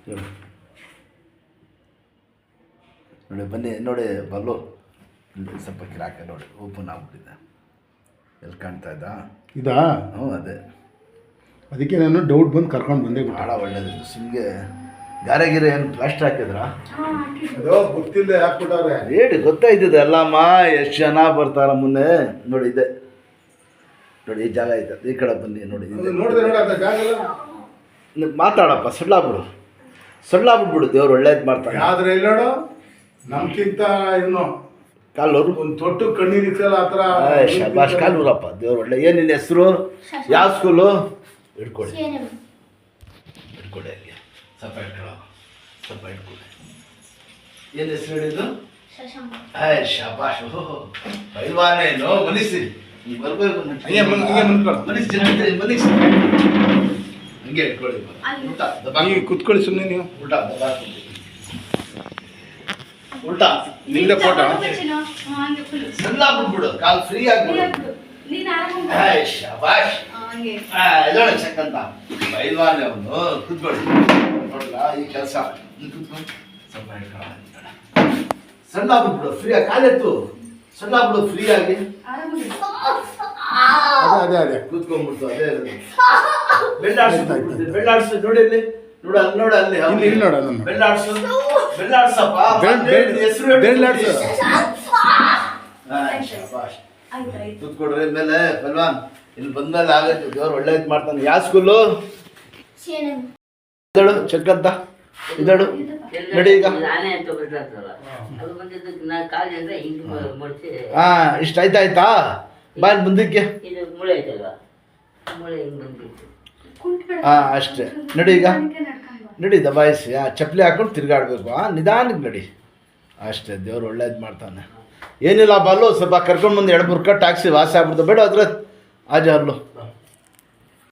ನೋಡಿ ಬನ್ನಿ ನೋಡಿ ಬಲ್ಲು ಸ್ವಲ್ಪ ಕಿರಾಕ ನೋಡಿ ಓಪನ್ ಆಗ್ಬಿಟ್ಟಿದೆ. ಎಲ್ಲಿ ಕಾಣ್ತಾ ಇದ್ದ ಇದಾ? ಹ್ಞೂ ಅದೇ, ಅದಕ್ಕೆ ನಾನು ಡೌಟ್ ಬಂದು ಕರ್ಕೊಂಡು ಬಂದೆ. ಭಾಳ ಒಳ್ಳೇದಿತ್ತು. ಸುಮ್ಗೆ ಗಾರೆ ಗಿರೆ ಏನು ಪ್ಲಾಸ್ಟರ್ ಹಾಕಿದ್ರಾ? ಅದು ಗೊತ್ತಿಲ್ಲದೆ ಹಾಕ್ಬಿಟ್ಟವ್ರೆ. ಹೇಳಿ ಗೊತ್ತಾಯ್ತದೆ ಅಲ್ಲಮ್ಮ, ಎಷ್ಟು ಜನ ಬರ್ತಾರ ಮುನ್ನೆ. ನೋಡಿ ಇದೆ ನೋಡಿ, ಈ ಜಾಗ ಐತೆ, ಈ ಕಡೆ ಬನ್ನಿ ನೋಡಿ. ನೋಡಿದೆ ನೋಡಿ ಅಂತ ಜಾಗ ಎಲ್ಲ. ಮಾತಾಡಪ್ಪ, ಸೊಳ್ಳಾಗ್ಬಿಡ್ಬಿಡು. ದೇವ್ರು ಒಳ್ಳೇದು ಮಾಡ್ತಾರೆ. ಆದ್ರೆ ಇಲ್ಲ ನೋಡು, ನಮ್ಗಿಂತ ಇನ್ನು ಕಾಲೂರು ಒಂದು ತೊಟ್ಟು ಕಣ್ಣೀರು ಇಕ್ಕಲ್ಲ ಆ ಥರ. ಶಬಾಷ್, ಕಾಲೂರಪ್ಪ. ದೇವ್ರು ಒಳ್ಳೆ. ಏನು ನಿನ್ನ ಹೆಸರು? ಯಾವ ಸ್ಕೂಲು? ಹಿಡ್ಕೊಡಿ ಹಿಡ್ಕೊಡಿ, ಅಲ್ಲಿ ಸ್ವಲ್ಪ ಇಟ್ಕೊಳ್ಳೋ, ಸ್ವಲ್ಪ ಇಟ್ಕೊಡಿ. ಏನು ಹೆಸರು ಹೇಳಿದ್ದು? ಶಬಾಷ್. ಪೈಲ್ವಾನೇನು ಮನಿಸಿ ನೀವು ಬರ್ಬೇಕು. ಮನಿಸಿ ಹಂಗೆ ಇಟ್ಕೊಳ್ಳಿ. ಊಟ ಕುತ್ಕೊಳ್ಳಿ ಸುಮ್ಮನೆ ನೀವು. ಊಟ ಊಟ ನಿಂದ ಫೋಟೋ ಸಣ್ಣ ಬಿಟ್ಬಿಡು, ಕಾಲು ಫ್ರೀ ಆಗ್ಬಿಡು. ಶಬಾಷ್. ಇದೊಳ ಚಕ್ಕಂತ ಬೈಲ್ವಾನೆ ಅವನು. ಕೂತ್ಕೊಳ್ಳಿ. ನೋಡಲ್ಲ ಈ ಕೆಲಸ. ಕೂತ್ಕೊಂಡು ಸ್ವಲ್ಪ ಸಣ್ಣ ಬಿಟ್ಬಿಡು, ಫ್ರೀಯಾಗಿ ಕಾಲೆತ್ತು. ಸಣ್ಣ ಬಿಡು, ಫ್ರೀಯಾಗಿ ಅದೇ ಕೂತ್ಕೊಂಡ್ಬಿಡ್ತು. ಅದೇ ಬೆಳ್ಳಾಡ್ಸು ನೋಡಿ, ಇಲ್ಲಿ ನೋಡ ನೋಡ, ಅಲ್ಲಿ ಇಲ್ಲಿ ನೋಡ. ಬೆಳ್ಳಾಡ್ಸಪ್ಪ. ಹೆಸರು ಕೂತ್ಕೊಡ್ರಿ. ಮೇಲೆ ಪಲ್ವಾನ್ ಇಲ್ಲಿ ಬಂದ್ಮೇಲೆ ಆಗತ್ತೆ. ದೇವ್ರು ಒಳ್ಳೇದು ಮಾಡ್ತಾನೆ. ಯಾವ ಸ್ಕೂಲು? ಇದಳು ಚಕ್ಕಂತ ಇದಳು ನಡಿ ಈಗ. ಇಷ್ಟ ಆಯ್ತಾ? ಬಾಯ್ ಮುಂದಕ್ಕೆ. ಅಷ್ಟೇ ನಡಿ ಈಗ. ನಡಿ ದಬಾಯಿಸಿ. ಚಪ್ಪಲಿ ಹಾಕೊಂಡು ತಿರ್ಗಾಡ್ಬೇಕು. ನಿಧಾನಕ್ಕೆ ನಡಿ ಅಷ್ಟೇ. ದೇವ್ರು ಒಳ್ಳೇದು ಮಾಡ್ತಾನೆ. ಏನಿಲ್ಲ ಬಲ್ಲು, ಸ್ವಲ್ಪ ಕರ್ಕೊಂಡು ಬಂದು 2-3 ಕಟ್ ಹಾಕ್ಸಿ ವಾಸಿ ಆಗ್ಬಿಡ್ತು. ಬೇಡ ಅದ್ರ ಆಜ ಅಲ್ಲು.